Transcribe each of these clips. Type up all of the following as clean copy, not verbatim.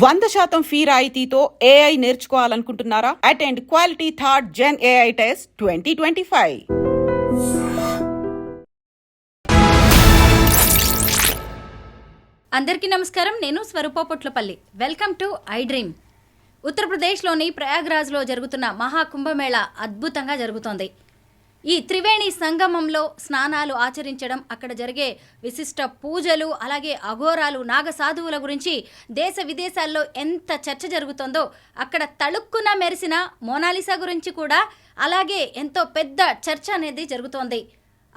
100% fee రాయితీతో AI నేర్చుకోవాలనుకుంటున్నారా? Attend quality third gen AI test 2025. అందరికీ నమస్కారం. నేను Swaroopa Potlapalli. Welcome to I Dream. ఉత్తరప్రదేశ్లోని ప్రయాగ్రాజ్లో జరుగుతున్న మహాకుంభమేళా అద్భుతంగా జరుగుతోంది. ఈ త్రివేణి సంగమంలో స్నానాలు ఆచరించడం, అక్కడ జరిగే విశిష్ట పూజలు, అలాగే అఘోరాలు, నాగసాధువుల గురించి దేశ విదేశాల్లో ఎంత చర్చ జరుగుతుందో, అక్కడ తళుక్కున మెరిసిన మోనాలిసా గురించి కూడా అలాగే ఎంతో పెద్ద చర్చ అనేది జరుగుతోంది.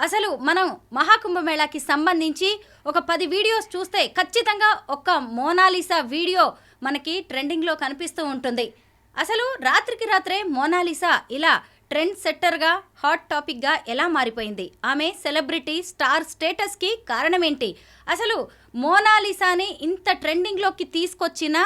అసలు మనం మహాకుంభమేళాకి సంబంధించి ఒక 10 వీడియోస్ చూస్తే ఖచ్చితంగా ఒక మోనాలిసా వీడియో మనకి ట్రెండింగ్లో కనిపిస్తూ ఉంటుంది. అసలు రాత్రికి రాత్రే మోనాలిసా ఇలా ట్రెండ్ సెట్టర్గా, హాట్ టాపిక్గా ఎలా మారిపోయింది? ఆమె సెలబ్రిటీ స్టార్ స్టేటస్కి కారణమేంటి? అసలు మోనాలిసాని ఇంత ట్రెండింగ్లోకి తీసుకొచ్చిన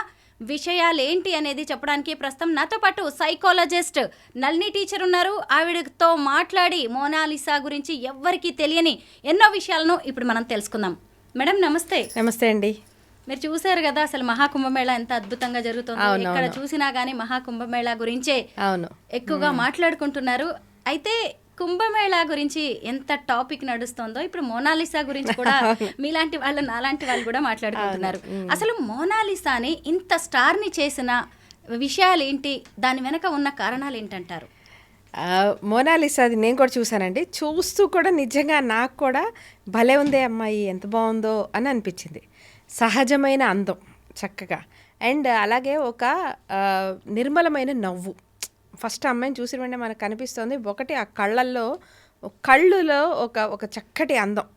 విషయాలేంటి అనేది చెప్పడానికి ప్రస్తుతం నాతో పాటు సైకాలజిస్ట్ నళిని టీచర్ ఉన్నారు. ఆవిడతో మాట్లాడి మోనాలిసా గురించి ఎవ్వరికీ తెలియని ఎన్నో విషయాలను ఇప్పుడు మనం తెలుసుకుందాం. మేడం నమస్తే. నమస్తే అండి. మీరు చూసారు కదా అసలు మహాకుంభమేళా ఎంత అద్భుతంగా జరుగుతుంది. ఎక్కడ చూసినా గానీ మహాకుంభమేళా గురించే ఎక్కువగా మాట్లాడుకుంటున్నారు. అయితే కుంభమేళా గురించి ఎంత టాపిక్ నడుస్తుందో ఇప్పుడు మోనాలిసా గురించి కూడా మీలాంటి వాళ్ళు, నాలాంటి వాళ్ళు కూడా మాట్లాడుకుంటున్నారు. అసలు మోనాలిసాని ఇంత స్టార్ని చేసిన విషయాలు ఏంటి, దాని వెనక ఉన్న కారణాలు ఏంటంటారు? మోనాలిసాది నేను కూడా చూసానండి. చూస్తూ కూడా నిజంగా నాకు కూడా భలే ఉందే అమ్మాయి, ఎంత బాగుందో అని అనిపించింది. సహజమైన అందం చక్కగా, అండ్ అలాగే ఒక నిర్మలమైన నవ్వు. ఫస్ట్ అమ్మాయిని చూసిన వెంటనే మనకు కనిపిస్తుంది ఒకటి, ఆ కళ్ళులో ఒక చక్కటి అందం.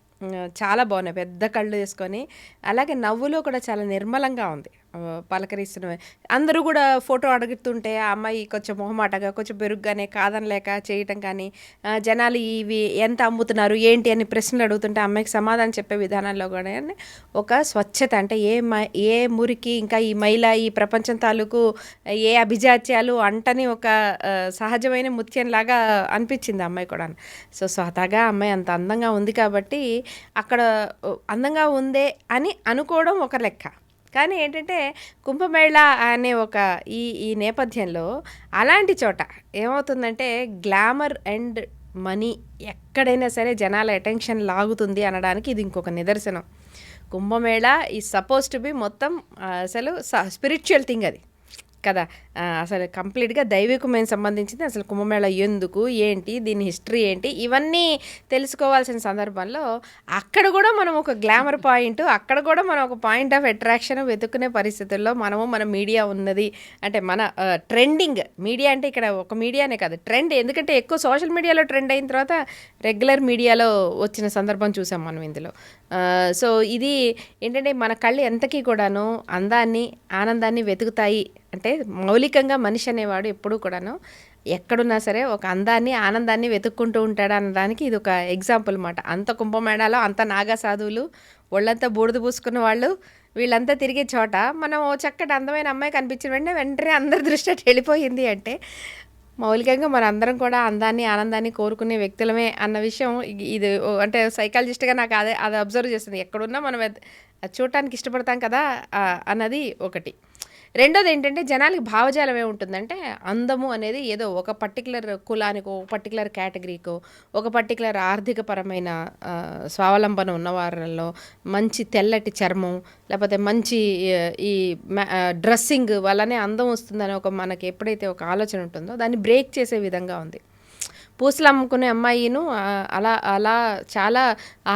చాలా బాగున్నాయి, పెద్ద కళ్ళు వేసుకొని, అలాగే నవ్వులో కూడా చాలా నిర్మలంగా ఉంది. పలకరిస్తున్న అందరూ కూడా ఫోటో అడుగుతుంటే ఆ అమ్మాయి కొంచెం మొహమాటగా, కొంచెం పెరుగ్గానే కాదనలేక చేయటం కానీ, జనాలు ఇవి ఎంత అమ్ముతున్నారు ఏంటి అని ప్రశ్నలు అడుగుతుంటే అమ్మాయికి సమాధానం చెప్పే విధానంలో కూడా ఒక స్వచ్ఛత, అంటే ఏ మురికి, ఇంకా ఈ మైల, ఈ ప్రపంచం తాలూకు ఏ అభిజాత్యాలు అంటని ఒక సహజమైన ముత్యంలాగా అనిపించింది అమ్మాయి కూడా. సో స్వతహాగా అమ్మాయి అంత అందంగా ఉంది కాబట్టి అక్కడ అందంగా ఉందే అని అనుకోవడం ఒక లెక్క. కానీ ఏంటంటే కుంభమేళా అనే ఒక ఈ నేపథ్యంలో అలాంటి చోట ఏమవుతుందంటే గ్లామర్ అండ్ మనీ ఎక్కడైనా సరే జనాల అటెన్షన్ లాగుతుంది అనడానికి ఇది ఇంకొక నిదర్శనం. Kumbh Mela is suppose to be మొత్తం అసలు స్పిరిచువల్ థింగ్ అది కదా. అసలు కంప్లీట్గా దైవికమైన సంబంధించింది. అసలు కుంభమేళా ఎందుకు, ఏంటి, దీని హిస్టరీ ఏంటి, ఇవన్నీ తెలుసుకోవాల్సిన సందర్భంలో అక్కడ కూడా మనం ఒక గ్లామర్ పాయింట్, అక్కడ కూడా మనం ఒక పాయింట్ ఆఫ్ అట్రాక్షన్ వెతుక్కునే పరిస్థితుల్లో మన మీడియా ఉన్నది. అంటే మన ట్రెండింగ్ మీడియా, అంటే ఇక్కడ ఒక మీడియానే కాదు, ట్రెండ్. ఎందుకంటే ఎక్కువ సోషల్ మీడియాలో ట్రెండ్ అయిన తర్వాత రెగ్యులర్ మీడియాలో వచ్చిన సందర్భం చూసాం మనం ఇందులో. సో ఇది ఏంటంటే మన కళ్ళు ఎంతకీ కూడాను అందాన్ని, ఆనందాన్ని వెతుకుతాయి. అంటే మౌలికంగా మనిషి అనేవాడు ఎప్పుడూ కూడాను ఎక్కడున్నా సరే ఒక అందాన్ని, ఆనందాన్ని వెతుక్కుంటూ ఉంటాడు అన్నదానికి ఇది ఒక ఎగ్జాంపుల్ అన్నమాట. అంత కుంభమేళాలో అంత నాగా సాధువులు, ఒళ్ళంతా బూడిద పూసుకున్న వాళ్ళు, వీళ్ళంతా తిరిగే చోట మనం ఓ చక్కటి అందమైన అమ్మాయి కనిపించిన వెంటనే అందరి దృష్టి వెళ్ళిపోయింది. అంటే మౌలికంగా మన అందరం కూడా అందాన్ని, ఆనందాన్ని కోరుకునే వ్యక్తులమే అన్న విషయం ఇది. అంటే సైకాలజిస్ట్గా నాకు అది అబ్జర్వ్ చేస్తుంది. ఎక్కడున్నా మనం చూడటానికి ఇష్టపడతాం కదా అన్నది ఒకటి. రెండోది ఏంటంటే జనాలకి భావజాలం ఏముంటుందంటే అందము అనేది ఏదో ఒక పర్టికులర్ కులానికో, ఒక పర్టికులర్ కేటగిరీకో, ఒక పర్టికులర్ ఆర్థికపరమైన స్వావలంబన ఉన్న వారిలో మంచి తెల్లటి చర్మం, లేకపోతే మంచి ఈ డ్రెస్సింగ్ వల్లనే అందం వస్తుందని ఒక మనకి ఎప్పుడైతే ఒక ఆలోచన ఉంటుందో దాన్ని బ్రేక్ చేసే విధంగా ఉంది. పూసలు అమ్ముకునే అమ్మాయిను అలా చాలా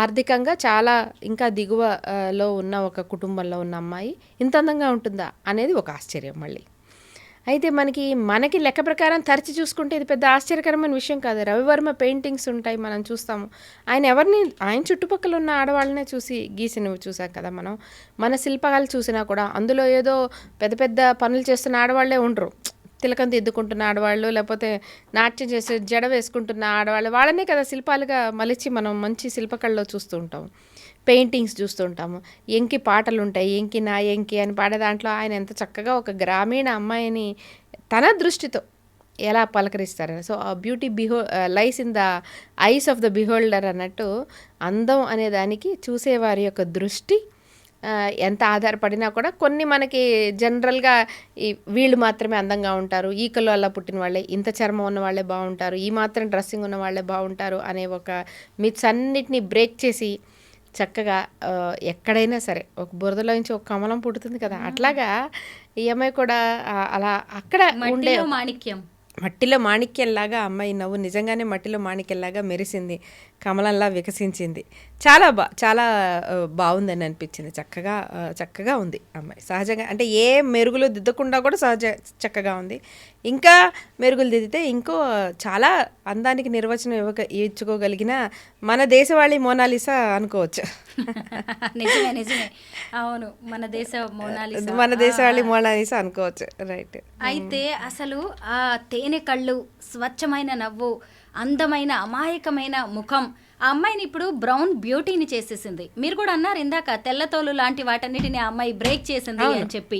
ఆర్థికంగా చాలా ఇంకా దిగువలో ఉన్న ఒక కుటుంబంలో ఉన్న అమ్మాయి ఇంత అందంగా ఉంటుందా అనేది ఒక ఆశ్చర్యం మళ్ళీ. అయితే మనకి లెక్క ప్రకారం తరచి చూసుకుంటే ఇది పెద్ద ఆశ్చర్యకరమైన విషయం కాదు. రవివర్మ పెయింటింగ్స్ ఉంటాయి, మనం చూస్తాము. ఆయన చుట్టుపక్కల ఉన్న ఆడవాళ్ళనే గీసినవి చూసాం కదా మనం. మన శిల్పాలు చూసినా కూడా అందులో ఏదో పెద్ద పెద్ద పనులు చేస్తున్న ఆడవాళ్లే ఉండరు. తిలకం దిద్దుకుంటున్న ఆడవాళ్ళు, లేకపోతే నాట్యం చేసే జడ వేసుకుంటున్న ఆడవాళ్ళు, వాళ్ళనే కదా శిల్పాలుగా మలిచి మనం మంచి శిల్పకళలో చూస్తూ ఉంటాము. పెయింటింగ్స్ చూస్తూ ఉంటాము. ఎంకి పాటలు ఉంటాయి, ఎంకి నా ఎంకి అని పాడే దాంట్లో ఆయన ఎంత చక్కగా ఒక గ్రామీణ అమ్మాయిని తన దృష్టితో ఎలా పలకరిస్తారు. సో ఆ beauty lies in the eyes of the beholder అన్నట్టు అందం అనే దానికి చూసేవారి యొక్క దృష్టి ఎంత ఆధారపడినా కూడా కొన్ని మనకి జనరల్గా వీళ్ళు మాత్రమే అందంగా ఉంటారు, ఈ కళ్ళల్లో పుట్టిన వాళ్ళే, ఇంత చర్మం ఉన్న వాళ్ళే బాగుంటారు, ఈ మాత్రం డ్రెస్సింగ్ ఉన్న వాళ్ళే బాగుంటారు అనే ఒక మిత్స్ అన్నిటినీ బ్రేక్ చేసి చక్కగా ఎక్కడైనా సరే ఒక బురదలో నుంచి ఒక కమలం పుడుతుంది కదా, అట్లాగా ఈ అమ్మాయి కూడా అలా అక్కడ ఉండే మట్టిలో మాణిక్యం, మట్టిలో మాణిక్యంలాగా అమ్మాయి నవ్వు నిజంగానే మట్టిలో మాణిక్యంలాగా మెరిసింది, కమలంలా వికసించింది. చాలా బాగుందని అనిపించింది. చక్కగా ఉంది అమ్మాయి. సహజంగా అంటే ఏ మెరుగులు దిద్దకుండా కూడా చక్కగా ఉంది. ఇంకా మెరుగులు దిద్దితే ఇంకో చాలా అందానికి నిర్వచనం ఇచ్చుకోగలిగిన మన దేశవాళీ మోనాలిసా అనుకోవచ్చు. నిజమే అవును, మన దేశవాళీ మోనాలిసా అనుకోవచ్చు. రైట్. అయితే అసలు ఆ తేనె కళ్ళు, స్వచ్ఛమైన నవ్వు, అందమైన అమాయకమైన ముఖం ఆ అమ్మాయిని ఇప్పుడు బ్రౌన్ బ్యూటీని చేసేసింది. మీరు కూడా అన్నారు ఇందాక తెల్లతోలు లాంటి వాటన్నిటిని ఆ అమ్మాయి బ్రేక్ చేసింది అని చెప్పి.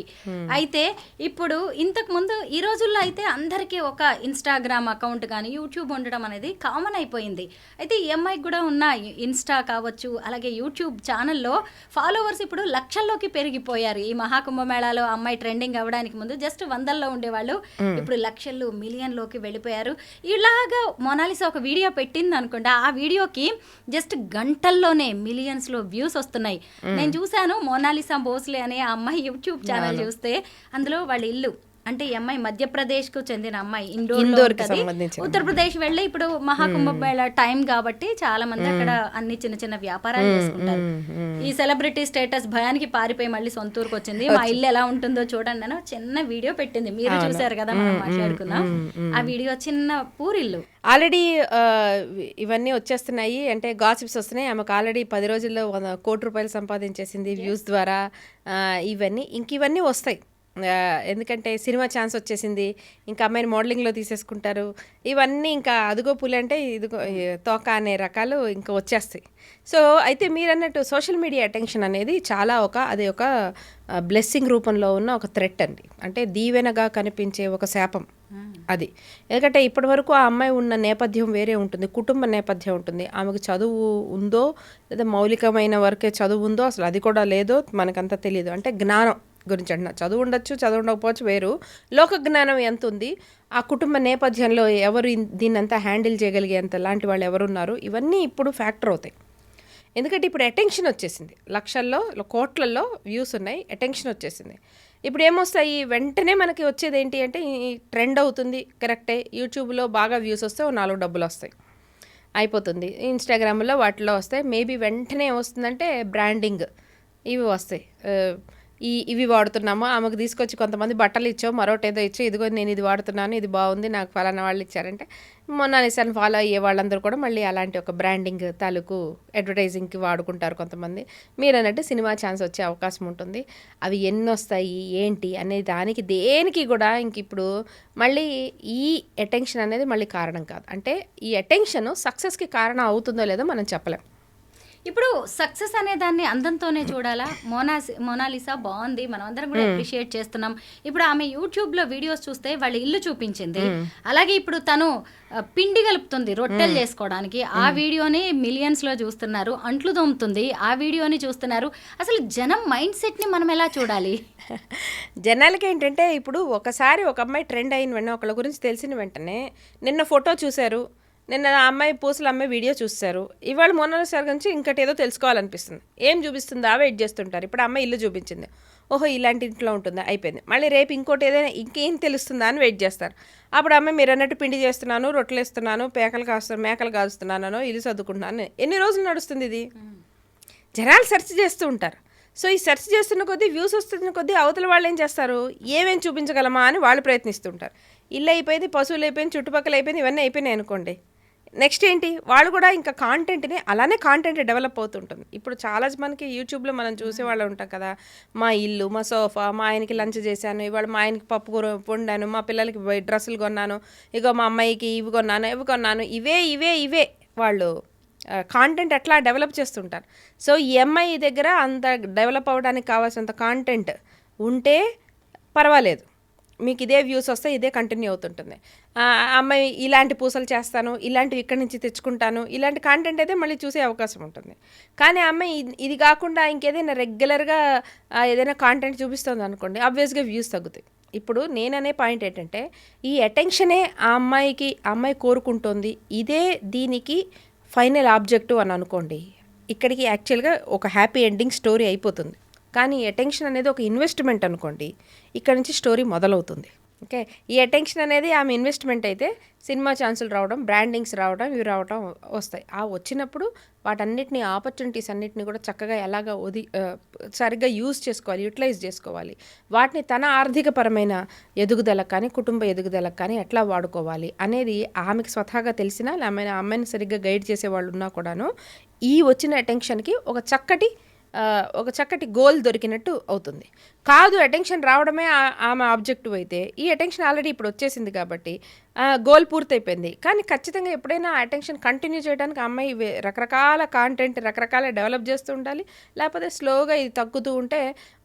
అయితే ఇప్పుడు ఇంతకు ముందు ఈ రోజుల్లో అయితే అందరికీ ఒక ఇన్స్టాగ్రామ్ అకౌంట్ కానీ యూట్యూబ్ ఉండడం అనేది కామన్ అయిపోయింది. అయితే ఈ అమ్మాయికి కూడా ఉన్న ఇన్స్టా కావచ్చు, అలాగే యూట్యూబ్ ఛానల్లో ఫాలోవర్స్ ఇప్పుడు లక్షల్లోకి పెరిగిపోయారు. ఈ మహాకుంభమేళాలో అమ్మాయి ట్రెండింగ్ అవ్వడానికి ముందు జస్ట్ 100ల్లో ఉండేవాళ్ళు, ఇప్పుడు లక్షలు మిలియన్లోకి వెళ్ళిపోయారు. ఇలాగా మోనాలిసా ఒక వీడియో పెట్టింది అనుకోండి, ఆ వీడియోకి జస్ట్ గంటల్లోనే మిలియన్స్ లో వ్యూస్ వస్తున్నాయి. నేను చూశాను మోనాలిసా భోస్లే అనే ఆ అమ్మాయి యూట్యూబ్ ఛానల్ చూస్తే అందులో వాళ్ళ ఇల్లు అంటే ఈ అమ్మాయి మధ్యప్రదేశ్ కు చెందిన అమ్మాయి, ఇండోర్కి సంబంధించి ఉత్తరప్రదేశ్ వెళ్ళి ఇప్పుడు మహాకుంభమేళా టైం కాబట్టి చాలా మంది అక్కడ అన్ని చిన్న చిన్న వ్యాపారాలు చేసుకుంటారు. ఈ సెలబ్రిటీ స్టేటస్ భయానికి పారిపోయి మళ్ళీ సొంత ఊరికి వచ్చింది. మా ఇల్లు ఎలా ఉంటుందో చూడండి అని చిన్న వీడియో పెట్టింది. మీరు చూసారు కదా, మనం మాట్లాడుకున్నాం ఆ వీడియో. చిన్న పూరిల్లు ఆల్రెడీ ఇవన్నీ వచ్చేస్తున్నాయి, అంటే గాసిప్స్ వస్తున్నాయి. ఆమెకు ఆల్రెడీ 10 రోజుల్లో 1 కోటి రూపాయలు సంపాదించేసింది వ్యూస్ ద్వారా. ఇవన్నీ వస్తాయి, ఎందుకంటే సినిమా ఛాన్స్ వచ్చేసింది, ఇంకా అమ్మాయిని మోడలింగ్లో తీసేసుకుంటారు. ఇవన్నీ ఇంకా అదుగో పులి అంటే ఇదిగో తోక అనే రకాలు ఇంకా వచ్చేస్తాయి. సో అయితే మీరు అన్నట్టు సోషల్ మీడియా అటెన్షన్ అనేది చాలా అది ఒక బ్లెస్సింగ్ రూపంలో ఉన్న ఒక థ్రెట్ అండి. అంటే దీవెనగా కనిపించే ఒక శాపం అది. ఎందుకంటే ఇప్పటి వరకు ఆ అమ్మాయి ఉన్న నేపథ్యం వేరే ఉంటుంది, కుటుంబ నేపథ్యం ఉంటుంది. ఆమెకు చదువు ఉందో లేదా మౌలికమైన వరకే చదువు ఉందో అసలు అది కూడా లేదో మనకంతా తెలియదు. అంటే జ్ఞానం గురించి అంటున్నా, చదువు ఉండొచ్చు చదువు ఉండకపోవచ్చు వేరు, లోక జ్ఞానం ఎంత ఉంది, ఆ కుటుంబ నేపథ్యంలో ఎవరు దీన్నంతా హ్యాండిల్ చేయగలిగేంత లాంటి వాళ్ళు ఎవరున్నారు, ఇవన్నీ ఇప్పుడు ఫ్యాక్టర్ అవుతాయి. ఎందుకంటే ఇప్పుడు అటెన్షన్ వచ్చేసింది, లక్షల్లో కోట్లలో వ్యూస్ ఉన్నాయి, అటెన్షన్ వచ్చేసింది. ఇప్పుడు ఏమొస్తాయి వెంటనే మనకి వచ్చేది ఏంటి అంటే ఈ ట్రెండ్ అవుతుంది, కరెక్టే. యూట్యూబ్లో బాగా వ్యూస్ వస్తే 4 డబ్బులు వస్తాయి, అయిపోతుంది. ఇన్స్టాగ్రామ్లో వాటిలో వస్తాయి, మేబీ వెంటనే వస్తుందంటే బ్రాండింగ్ ఇవి వస్తాయి. ఇవి వాడుతున్నాము, ఆమెకు తీసుకొచ్చి కొంతమంది బట్టలు ఇచ్చావు, మరొకటి ఏదో ఇచ్చో, ఇదిగో నేను ఇది వాడుతున్నాను, ఇది బాగుంది, నాకు ఫలానా వాళ్ళు ఇచ్చారంటే మోనాలిసాని ఫాలో అయ్యే వాళ్ళందరూ కూడా మళ్ళీ అలాంటి ఒక బ్రాండింగ్ తాలూకు అడ్వర్టైజింగ్కి వాడుకుంటారు కొంతమంది. మీరు అన్నట్టు సినిమా ఛాన్స్ వచ్చే అవకాశం ఉంటుంది. అవి ఎన్ని వస్తాయి ఏంటి అనే దానికి దేనికి కూడా ఇంక ఇప్పుడు మళ్ళీ ఈ అటెన్షన్ అనేది మళ్ళీ కారణం కాదు. అంటే ఈ అటెన్షన్ సక్సెస్కి కారణం అవుతుందో లేదో మనం చెప్పలేం. ఇప్పుడు సక్సెస్ అనే దాన్ని అందంతోనే చూడాలా. మోనాలిసా బాగుంది, మనం అందరం కూడా అప్రిషియేట్ చేస్తున్నాం. ఇప్పుడు ఆమె యూట్యూబ్లో వీడియోస్ చూస్తే వాళ్ళ ఇల్లు చూపించింది, అలాగే ఇప్పుడు తను పిండి కలుపుతుంది రొట్టెలు చేసుకోవడానికి, ఆ వీడియోని మిలియన్స్లో చూస్తున్నారు. అంట్లు తోముతుంది, ఆ వీడియోని చూస్తున్నారు. అసలు జనం మైండ్ సెట్ని మనం ఎలా చూడాలి? జనాలకి ఏంటంటే ఇప్పుడు ఒకసారి ఒక అమ్మాయి ట్రెండ్ అయిన వెంటనే, ఒకళ్ళ గురించి తెలిసిన వెంటనే, నిన్న ఫోటో చూశారు, నిన్న ఆ అమ్మాయి పూసలు అమ్మాయి వీడియో చూస్తారు, ఇవాళ మోనాలిసా గురించి ఇంకటి ఏదో తెలుసుకోవాలనిపిస్తుంది. ఏం చూపిస్తుందా వెయిట్ చేస్తుంటారు. ఇప్పుడు అమ్మాయి ఇల్లు చూపించింది, ఓహో ఇలాంటి ఇంట్లో ఉంటుందా, అయిపోయింది. మళ్ళీ రేపు ఇంకోటి ఏదైనా ఇంకేం తెలుస్తుందా అని వెయిట్ చేస్తారు. అప్పుడు అమ్మాయి మీరు అన్నట్టు పిండి చేస్తున్నాను, రొట్టెలు వేస్తున్నాను, మేకలు కాస్తున్నానో, ఇల్లు సర్దుకుంటున్నాను, ఎన్ని రోజులు నడుస్తుంది ఇది? జనాలు సెర్చ్ చేస్తూ ఉంటారు. సో ఈ సెర్చ్ చేస్తున్న కొద్దీ, వ్యూస్ వస్తున్న కొద్దీ అవతల వాళ్ళు ఏం చేస్తారు, ఏమేమి చూపించగలమా అని వాళ్ళు ప్రయత్నిస్తుంటారు. ఇల్లు అయిపోయింది, పశువులు అయిపోయింది, చుట్టుపక్కల అయిపోయింది, ఇవన్నీ అయిపోయినాయి అనుకోండి, నెక్స్ట్ ఏంటి, వాళ్ళు కూడా ఇంకా కాంటెంట్ని అలానే కాంటెంట్ డెవలప్ అవుతుంటుంది. ఇప్పుడు చాలా మనకి యూట్యూబ్లో మనం చూసేవాళ్ళు ఉంటాం కదా, మా ఇల్లు, మా సోఫా, మా ఆయనకి లంచ్ చేశాను, ఇవాళ మా ఆయనకి పప్పు కూర వండాను, మా పిల్లలకి డ్రెస్సులు కొన్నాను, ఇగో మా అమ్మాయికి ఇవి కొన్నాను, ఇవే వాళ్ళు కాంటెంట్ అట్లా డెవలప్ చేస్తుంటారు. సో ఈ అమ్మాయి దగ్గర అంత డెవలప్ అవ్వడానికి కావాల్సినంత కాంటెంట్ ఉంటే పర్వాలేదు, మీకు ఇదే వ్యూస్ వస్తే ఇదే కంటిన్యూ అవుతుంటుంది. అమ్మాయి ఇలాంటి పూసలు చేస్తాను, ఇలాంటివి ఇక్కడి నుంచి తెచ్చుకుంటాను, ఇలాంటి కాంటెంట్ అయితే మళ్ళీ చూసే అవకాశం ఉంటుంది. కానీ అమ్మాయి ఇది కాకుండా ఇంకేదైనా రెగ్యులర్గా ఏదైనా కాంటెంట్ చూపిస్తుంది అనుకోండి, ఆబ్వియస్గా వ్యూస్ తగ్గుతాయి. ఇప్పుడు నేననే పాయింట్ ఏంటంటే, ఈ అటెన్షనే ఆ అమ్మాయి కోరుకుంటోంది, ఇదే దీనికి ఫైనల్ ఆబ్జెక్టివ్ అని అనుకోండి, ఇక్కడికి యాక్చువల్గా ఒక హ్యాపీ ఎండింగ్ స్టోరీ అయిపోతుంది. కానీ అటెన్షన్ అనేది ఒక ఇన్వెస్ట్మెంట్ అనుకోండి, ఇక్కడ నుంచి స్టోరీ మొదలవుతుంది. ఓకే, ఈ అటెన్షన్ అనేది ఆమె ఇన్వెస్ట్మెంట్ అయితే సినిమా ఛాన్సులు రావడం, బ్రాండింగ్స్ రావడం, ఇవి రావడం వస్తాయి. ఆ వచ్చినప్పుడు వాటన్నిటిని ఆపర్చునిటీస్ అన్నిటిని కూడా చక్కగా ఎలాగ సరిగ్గా యూజ్ చేసుకోవాలి, యూటిలైజ్ చేసుకోవాలి, వాటిని తన ఆర్థికపరమైన ఎదుగుదలకు కానీ కుటుంబ ఎదుగుదలకు కానీ ఎట్లా వాడుకోవాలి అనేది ఆమెకి స్వతహాగా తెలిసినా, లేకపోతే అమ్మాయిని సరిగ్గా గైడ్ చేసే వాళ్ళు ఉన్నా కూడాను ఈ వచ్చిన అటెన్షన్కి ఒక చక్కటి గోల్ దొరికినట్టు అవుతుంది. కాదు, అటెన్షన్ రావడమే ఆమె ఆబ్జెక్టివ్ అయితే, ఈ అటెన్షన్ ఆల్రెడీ ఇప్పుడు వచ్చేసింది కాబట్టి గోల్ పూర్తయిపోయింది. కానీ ఖచ్చితంగా ఎప్పుడైనా అటెన్షన్ కంటిన్యూ చేయడానికి అమ్మాయి రకరకాల కాంటెంట్ రకరకాల డెవలప్ చేస్తూ ఉండాలి. లేకపోతే స్లోగా ఇది తగ్గుతూ ఉంటే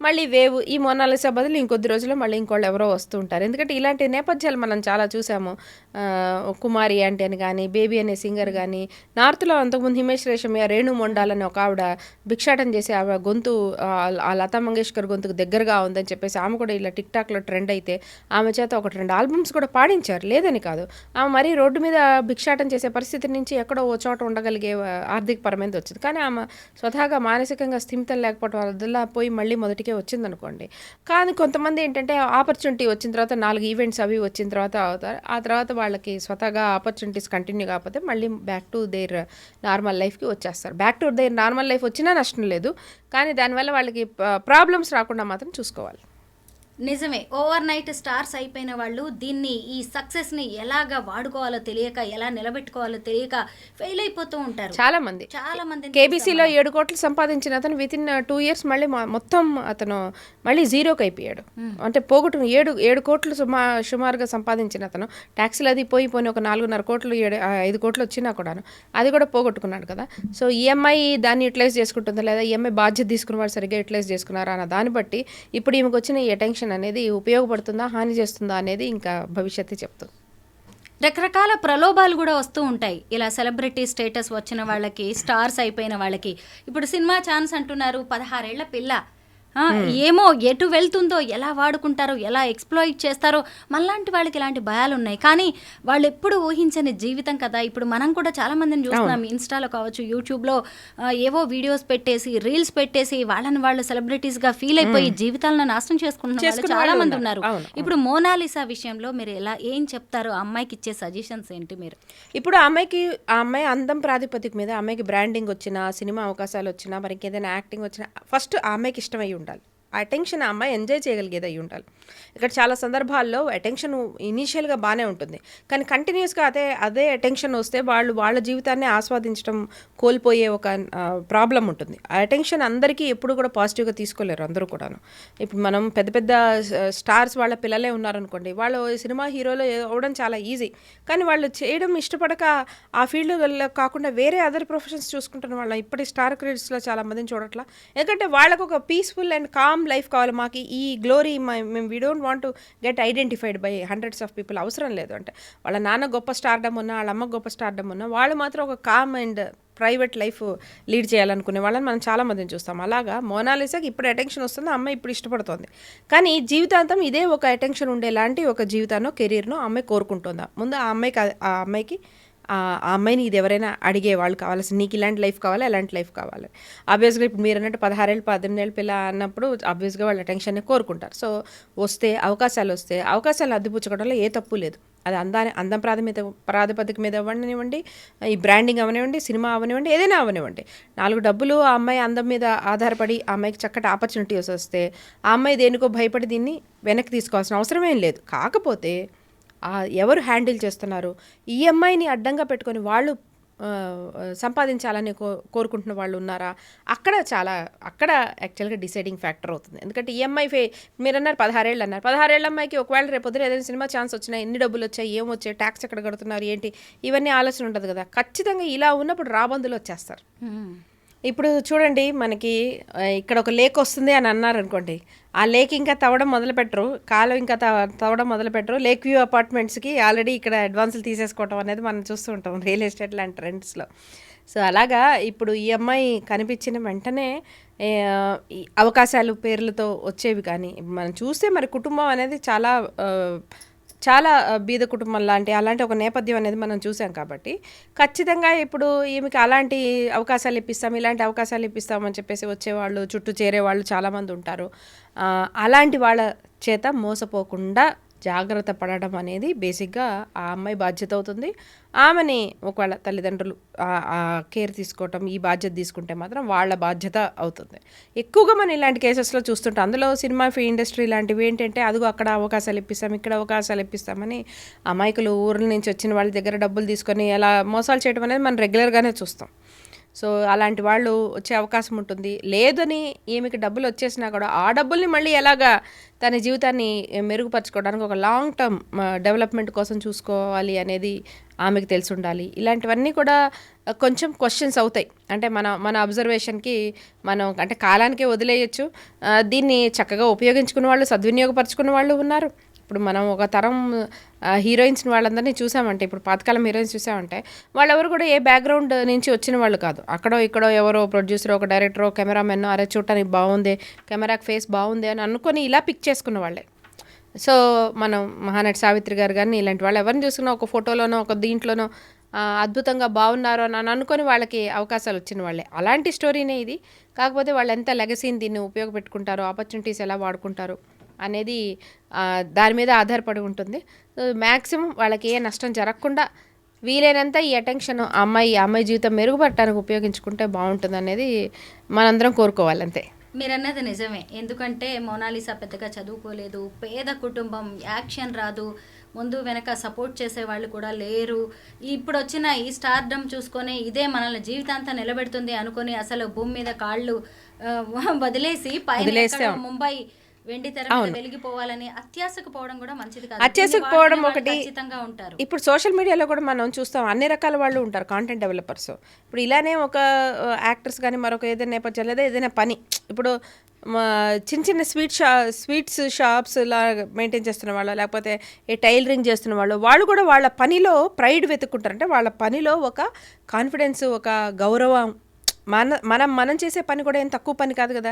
మళ్ళీ వేవ్ ఈ మొనాలిసా బదులు ఇంకొద్ది రోజుల్లో మళ్ళీ ఇంకోళ్ళు ఎవరో వస్తూ ఉంటారు. ఎందుకంటే ఇలాంటి నేపథ్యాలు మనం చాలా చూసాము. కుమారి ఆంటీ అని కానీ, బేబీ అనే సింగర్ కానీ, నార్త్లో అంతకుముందు హిమేష్ రేషమియా, రేణు మొండాలని ఒక ఆవిడ భిక్షాటం చేసి ఆవిడ గొంతు ఆ లతా మంగేష్కర్ గొంతుకు దగ్గరగా ఉందని చెప్పేసి ఆమె కూడా ఇలా టిక్ టాక్లో ట్రెండ్ అయితే ఆమె చేత 1-2 ఆల్బమ్స్ కూడా పాడించారు, లేదని కాదు. ఆమె మరీ రోడ్డు మీద భిక్షాటం చేసే పరిస్థితి నుంచి ఎక్కడో ఓ చోట ఉండగలిగే ఆర్థికపరమైనది వచ్చింది. కానీ ఆమె స్వతహాగా మానసికంగా స్థిమితం లేకపోవడం వల్ల పోయి మళ్ళీ మొదటికే వచ్చింది అనుకోండి. కానీ కొంతమంది ఏంటంటే ఆపర్చునిటీ వచ్చిన తర్వాత 4 ఈవెంట్స్ అవి వచ్చిన తర్వాత అవుతారు. ఆ తర్వాత వాళ్ళకి స్వతహాగా ఆపర్చునిటీస్ కంటిన్యూ కాకపోతే మళ్ళీ బ్యాక్ టు దేర్ నార్మల్ లైఫ్కి వచ్చేస్తారు. Back to their normal life వచ్చినా నష్టం లేదు, కానీ దానివల్ల వాళ్ళకి ప్రాబ్లమ్స్ రాకుండా మాత్రం చూసుకోవాలి. నిజమే, ఓవర్ నైట్ స్టార్స్ అయిపోయిన వాళ్ళు దీన్ని ఈ సక్సెస్ని ఎలాగా వాడుకోవాలో తెలియక, ఎలా నిలబెట్టుకోవాలో తెలియక ఫెయిల్ అయిపోతూ ఉంటారు చాలా మంది. కేబీసీలో 7 కోట్లు సంపాదించిన అతను వితిన్ 2 years మళ్ళీ మొత్తం అతను మళ్ళీ జీరోకి అయిపోయాడు. అంటే పోగొట్టుకుని 7 కోట్లు సుమారుగా సంపాదించిన అతను ట్యాక్సీలు అది పోయి ఒక 4.5 కోట్లు 5 కోట్లు వచ్చినా కూడాను అది కూడా పోగొట్టుకున్నాడు కదా. సో ఈఎంఐ దాన్ని యూటిలైజ్ చేసుకుంటుందా లేదా, ఈఎంఐ బాధ్యత తీసుకున్న వాళ్ళు సరిగ్గా యూటిలైజ్ చేసుకున్నారా అన్న దాన్ని బట్టి ఇప్పుడు ఈమెకు వచ్చిన ఈ అటెన్షన్ అనేది ఉపయోగపడుతుందా హాని చేస్తుందా అనేది ఇంకా భవిష్యత్తు చెప్తుంది. రకరకాల ప్రలోభాలు కూడా వస్తూ ఉంటాయి. ఇలా సెలబ్రిటీ స్టేటస్ వచ్చిన వాళ్ళకి, స్టార్స్ అయిపోయిన వాళ్ళకి. ఇప్పుడు సినిమా ఛాన్స్ అంటున్నారు, 16 ఏళ్ల పిల్ల, ఏమో ఎటు వెళ్తుందో, ఎలా వాడుకుంటారో, ఎలా ఎక్స్ప్లాయిట్ చేస్తారో, మనలాంటి వాళ్ళకి ఇలాంటి భయాలు ఉన్నాయి. కానీ వాళ్ళు ఎప్పుడు ఊహించని జీవితం కదా. ఇప్పుడు మనం కూడా చాలా మందిని చూస్తున్నాం, ఇన్స్టాలో కావచ్చు, యూట్యూబ్లో ఏవో వీడియోస్ పెట్టేసి, రీల్స్ పెట్టేసి వాళ్ళని వాళ్ళు సెలబ్రిటీస్గా ఫీల్ అయిపోయి జీవితాలను నాశనం చేసుకుంటున్న వాళ్ళు చాలా మంది ఉన్నారు. ఇప్పుడు మోనాలిసా విషయంలో మీరు ఏం చెప్తారు? అమ్మాయికి ఇచ్చే సజెషన్స్ ఏంటి మీరు? ఇప్పుడు ఆ అమ్మాయి అందం ప్రాతిపదిక మీద అమ్మాయికి బ్రాండింగ్ వచ్చినా, సినిమా అవకాశాలు వచ్చినా, మరి ఇంకేదైనా యాక్టింగ్ వచ్చినా ఫస్ట్ ఆ అమ్మాయికి ఇష్టమై ఉండాలి. ఆ అటెన్షన్ ఆ అమ్మాయి ఎంజాయ్ చేయగలిగేది అయి ఉండాలి. ఇక్కడ చాలా సందర్భాల్లో అటెన్షన్ ఇనీషియల్గా బాగానే ఉంటుంది, కానీ కంటిన్యూస్గా అదే అటెన్షన్ వస్తే వాళ్ళ జీవితాన్ని ఆస్వాదించడం కోల్పోయే ఒక ప్రాబ్లం ఉంటుంది. ఆ అటెన్షన్ అందరికీ ఎప్పుడు కూడా పాజిటివ్గా తీసుకోలేరు అందరూ కూడాను. ఇప్పుడు మనం పెద్ద పెద్ద స్టార్స్ వాళ్ళ పిల్లలే ఉన్నారనుకోండి, వాళ్ళు సినిమా హీరోలు అవ్వడం చాలా ఈజీ, కానీ వాళ్ళు చేయడం ఇష్టపడక ఆ ఫీల్డ్లో కాకుండా వేరే అదర్ ప్రొఫెషన్స్ చూసుకుంటున్న వాళ్ళ ఇప్పటి స్టార్ క్రియేటర్స్లో చాలా మందిని చూడట్లా. ఎందుకంటే వాళ్ళకు ఒక పీస్ఫుల్ అండ్ కామ్ లైఫ్ కావాలి. మాకు ఈ గ్లోరీ మేము we don't want to get identified by hundreds of people అవసరం లేదు. అంటే వాళ్ళ నాన్న గొప్ప స్టార్డమ్ ఉన్నా, వాళ్ళ అమ్మ గొప్ప స్టార్డమ్ ఉన్నా, వాళ్ళు మాత్రం ఒక calm and private life lead చేయాలనుకునే వాళ్ళని మనం చాలా మందిని చూస్తాం. అలాగా మోనాలిసాకి ఇప్పుడు అటెన్షన్ వస్తుంది, అమ్మాయి ఇప్పుడు ఇష్టపడుతుంది, కానీ జీవితాంతం ఇదే ఒక అటెన్షన్ ఉండేలాంటి ఒక జీవితానో కెరీర్నో అమ్మాయి కోరుకుంటుందా? ముందు ఆ అమ్మాయికి ఆ అమ్మాయిని ఇది ఎవరైనా అడిగే వాళ్ళు కావాల్సి, నీకు ఇలాంటి లైఫ్ కావాలి, అలాంటి లైఫ్ కావాలి. ఆబ్వియస్గా ఇప్పుడు మీరు అన్నట్టు 16 ఏళ్ళు 18 ఏళ్ళ పిల్ల అన్నప్పుడు ఆబ్వియస్గా వాళ్ళ అటెన్షన్ని కోరుకుంటారు. సో అవకాశాలు వస్తే అవకాశాలు అద్దిపుచ్చుకోవడంలో ఏ తప్పు లేదు. అది అందం ప్రాతిపదిక మీద అవ్వనివ్వండి, ఈ బ్రాండింగ్ అవనివ్వండి, సినిమా అవనివ్వండి, ఏదైనా అవనివ్వండి. 4 డబ్బులు ఆ అమ్మాయి అందం మీద ఆధారపడి ఆ అమ్మాయికి చక్కటి ఆపర్చునిటీస్ వస్తే ఆ అమ్మాయి దేనికో భయపడి దీన్ని వెనక్కి తీసుకోవాల్సిన అవసరమేం లేదు. కాకపోతే ఎవరు హ్యాండిల్ చేస్తున్నారు, ఈ అమ్మాయిని అడ్డంగా పెట్టుకొని వాళ్ళు సంపాదించాలని కోరుకుంటున్న వాళ్ళు ఉన్నారా, అక్కడ యాక్చువల్గా డిసైడింగ్ ఫ్యాక్టర్ అవుతుంది. ఎందుకంటే ఈఎంఐ మీరు అన్నారు 16 ఏళ్ళు అన్నారు, 16 ఏళ్ళ అమ్మాయికి ఒకవేళ రేపొద్దున ఏదైనా సినిమా ఛాన్స్ వచ్చినా, ఎన్ని డబ్బులు వచ్చాయి, ఏమొచ్చాయి, ట్యాక్స్ ఎక్కడ కడుతున్నారు ఏంటి, ఇవన్నీ ఆలోచన ఉంటుంది కదా. ఖచ్చితంగా ఇలా ఉన్నప్పుడు రాబందులు వచ్చేస్తారు. ఇప్పుడు చూడండి మనకి ఇక్కడ ఒక లేక్ వస్తుంది అని అన్నారు అనుకోండి, ఆ లేక్ ఇంకా తవ్వడం మొదలుపెట్టరు, కాలం ఇంకా తవ్వడం మొదలుపెట్టరు, లేక్ వ్యూ అపార్ట్మెంట్స్కి ఆల్రెడీ ఇక్కడ అడ్వాన్సులు తీసేసుకోవటం అనేది మనం చూస్తూ ఉంటాం రియల్ ఎస్టేట్ లాంటి ట్రెండ్స్లో. సో అలాగా ఇప్పుడు ఈ అమ్మాయి కనిపించిన వెంటనే ఈ అవకాశాలు పేర్లతో వచ్చేవి. కానీ మనం చూస్తే మరి కుటుంబం అనేది చాలా బీద కుటుంబం అలాంటి ఒక నేపథ్యం అనేది మనం చూసాం. కాబట్టి ఖచ్చితంగా ఇప్పుడు ఈమెకి అలాంటి అవకాశాలు ఇప్పిస్తాం, ఇలాంటి అవకాశాలు ఇప్పిస్తామని చెప్పేసి వచ్చేవాళ్ళు, చుట్టూ చేరేవాళ్ళు చాలామంది ఉంటారు. అలాంటి వాళ్ళ చేత మోసపోకుండా జాగ్రత్త పడడం అనేది బేసిక్గా ఆ అమ్మాయి బాధ్యత అవుతుంది. ఆమెని ఒకవేళ తల్లిదండ్రులు కేర్ తీసుకోవటం, ఈ బాధ్యత తీసుకుంటే మాత్రం వాళ్ళ బాధ్యత అవుతుంది. ఎక్కువగా మనం ఇలాంటి కేసెస్లో చూస్తుంటాం. అందులో సినిమా ఇండస్ట్రీ లాంటివి ఏంటంటే అదిగో అక్కడ అవకాశాలు ఇప్పిస్తాం, ఇక్కడ అవకాశాలు ఇప్పిస్తామని అమాయకులు ఊర్ల నుంచి వచ్చిన వాళ్ళ దగ్గర డబ్బులు తీసుకొని ఎలా మోసాలు చేయడం అనేది మనం రెగ్యులర్గానే చూస్తాం. సో అలాంటి వాళ్ళు వచ్చే అవకాశం ఉంటుంది. లేదని ఈమెకి డబ్బులు వచ్చేసినా కూడా ఆ డబ్బుల్ని మళ్ళీ ఎలాగా తన జీవితాన్ని మెరుగుపరచుకోవడానికి ఒక లాంగ్ టర్మ్ డెవలప్మెంట్ కోసం చూసుకోవాలి అనేది ఆమెకు తెలిసి ఉండాలి. ఇలాంటివన్నీ కూడా కొంచెం క్వశ్చన్స్ అవుతాయి. అంటే మన అబ్జర్వేషన్కి మనం అంటే కాలానికే వదిలేయచ్చు. దీన్ని చక్కగా ఉపయోగించుకున్న వాళ్ళు, సద్వినియోగపరచుకున్న వాళ్ళు ఉన్నారు. ఇప్పుడు మనం ఒక తరం హీరోయిన్స్ వాళ్ళందరినీ చూసామంటే, ఇప్పుడు పాతకాలం హీరోయిన్స్ చూసామంటే వాళ్ళెవరు కూడా ఏ బ్యాక్గ్రౌండ్ నుంచి వచ్చిన వాళ్ళు కాదు. అక్కడో ఇక్కడో ఎవరో ప్రొడ్యూసర్, ఒక డైరెక్టర్, కెమెరామెన్, అరే చూడటానికి బాగుంది, కెమెరాకి ఫేస్ బాగుంది అని అనుకొని ఇలా పిక్ చేసుకున్న వాళ్ళే. సో మనం మహానటి సావిత్రి గారు కానీ ఇలాంటి వాళ్ళు ఎవరిని చూసుకున్నా ఒక ఫోటోలోనో ఒక దీంట్లోనో అద్భుతంగా బాగున్నారు అని అనుకొని వాళ్ళకి అవకాశాలు వచ్చిన వాళ్ళే. అలాంటి స్టోరీనే ఇది. కాకపోతే వాళ్ళు ఎంత లెగసీని దీన్ని ఉపయోగపెట్టుకుంటారు, ఆపర్చునిటీస్ ఎలా వాడుకుంటారు అనేది దాని మీద ఆధారపడి ఉంటుంది. మ్యాక్సిమం వాళ్ళకి ఏ నష్టం జరగకుండా వీలైనంత ఈ అటెన్షన్ అమ్మాయి జీవితం మెరుగుపడటానికి ఉపయోగించుకుంటే బాగుంటుంది అనేది మనందరం కోరుకోవాలి. అంతే. మీరన్నది నిజమే. ఎందుకంటే మోనాలిసా పెద్దగా చదువుకోలేదు, పేద కుటుంబం, యాక్షన్ రాదు, ముందు వెనక సపోర్ట్ చేసే వాళ్ళు కూడా లేరు. ఇప్పుడు వచ్చిన ఈ స్టార్డమ్ చూసుకొని ఇదే మనల్ని జీవితాంతం నిలబెడుతుంది అనుకొని అసలు భూమి మీద కాళ్ళు వదిలేసి పైన ముంబై వెండి తెర మీద వెలిగిపోవాలని అత్యాశకు పోవడం కూడా మంచిది కాదు. అత్యాశకు పోవడం ఒకటి. ఉంటారు. ఇప్పుడు సోషల్ మీడియాలో కూడా మనం చూస్తాం, అన్ని రకాల వాళ్ళు ఉంటారు, కాంటెంట్ డెవలపర్స్. ఇప్పుడు ఇలానే ఒక యాక్టర్స్ కానీ మరొక ఏదైనా నేపథ్యం లేదా ఏదైనా పని, ఇప్పుడు చిన్న స్వీట్స్ షాప్స్ ఇలా మెయింటైన్ చేస్తున్న వాళ్ళు, లేకపోతే ఈ టైలరింగ్ చేస్తున్న వాళ్ళు కూడా వాళ్ళ పనిలో ప్రైడ్ వెతుక్కుంటారు. అంటే వాళ్ళ పనిలో ఒక కాన్ఫిడెన్స్, ఒక గౌరవం. మనం చేసే పని కూడా ఏం తక్కువ పని కాదు కదా,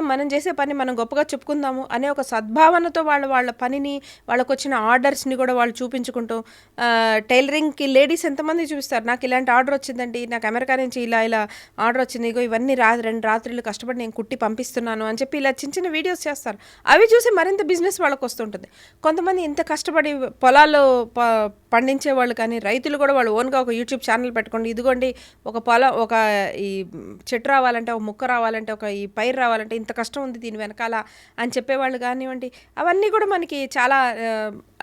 మనం చేసే పని మనం గొప్పగా చెప్పుకుందాము అనే ఒక సద్భావనతో వాళ్ళ పనిని, వాళ్ళకు వచ్చిన ఆర్డర్స్ని కూడా వాళ్ళు చూపించుకుంటూ, టైలరింగ్కి లేడీస్ ఎంతమంది చూపిస్తారు, నాకు ఇలాంటి ఆర్డర్ వచ్చిందండి, నాకు అమెరికా నుంచి ఇలా ఆర్డర్ వచ్చింది, ఇగో ఇవన్నీ 2 రాత్రులు కష్టపడి నేను కుట్టి పంపిస్తున్నాను అని చెప్పి ఇలా చిన్న వీడియోస్ చేస్తారు. అవి చూసి మరింత బిజినెస్ వాళ్ళకు వస్తుంటుంది. కొంతమంది ఇంత కష్టపడి పొలాల్లో పండించే వాళ్ళు కానీ రైతులు కూడా వాళ్ళు ఓన్గా ఒక యూట్యూబ్ ఛానల్ పెట్టుకోండి, ఇదిగోండి ఒక పొలం, ఒక ఈ చెట్టు రావాలంటే, ఒక ముక్క రావాలంటే, ఒక ఈ పైరు రావాలంటే ఇంత కష్టం ఉంది దీని వెనకాల అని చెప్పేవాళ్ళు కానివ్వండి. అవన్నీ కూడా మనకి చాలా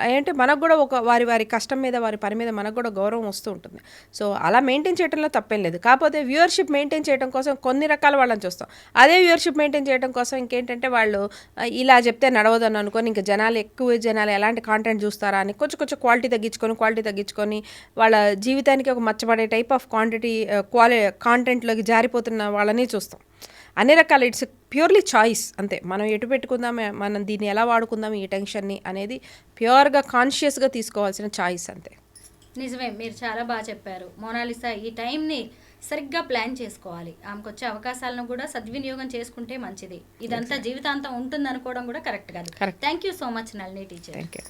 ఏంటంటే మనకు కూడా ఒక వారి కష్టం మీద, వారి పని మీద మనకు కూడా గౌరవం వస్తూ ఉంటుంది. సో అలా మెయింటైన్ చేయడంలో తప్పేం లేదు. కాకపోతే వ్యూవర్షిప్ మెయింటైన్ చేయడం కోసం కొన్ని రకాల వాళ్ళని చూస్తాం. అదే వ్యూవర్షిప్ మెయింటైన్ చేయడం కోసం ఇంకేంటంటే వాళ్ళు ఇలా చెప్తే నడవదని అనుకొని ఇంకా ఎక్కువ జనాలు ఎలాంటి కాంటెంట్ చూస్తారా అని కొంచెం క్వాలిటీ తగ్గించుకొని వాళ్ళ జీవితానికి ఒక మచ్చబడే టైప్ ఆఫ్ కాంటెంట్లోకి జారిపోతున్న వాళ్ళని చూస్తాం. అన్ని రకాల ఇట్స్ ప్యూర్లీ చాయిస్. అంతే, మనం ఎటు పెట్టుకుందాం, మనం దీన్ని ఎలా వాడుకుందాం ఈ టెన్షన్ని అనేది ప్యూర్గా కాన్షియస్గా తీసుకోవాల్సిన చాయిస్. అంతే. నిజమే, మీరు చాలా బాగా చెప్పారు. మోనాలిసా ఈ టైంని సరిగ్గా ప్లాన్ చేసుకోవాలి. ఆమెకు వచ్చే అవకాశాలను కూడా సద్వినియోగం చేసుకుంటే మంచిది. ఇదంతా జీవితాంతం ఉంటుంది అనుకోవడం కూడా కరెక్ట్ కాదు. Thank you so much Nalini teacher. Thank you.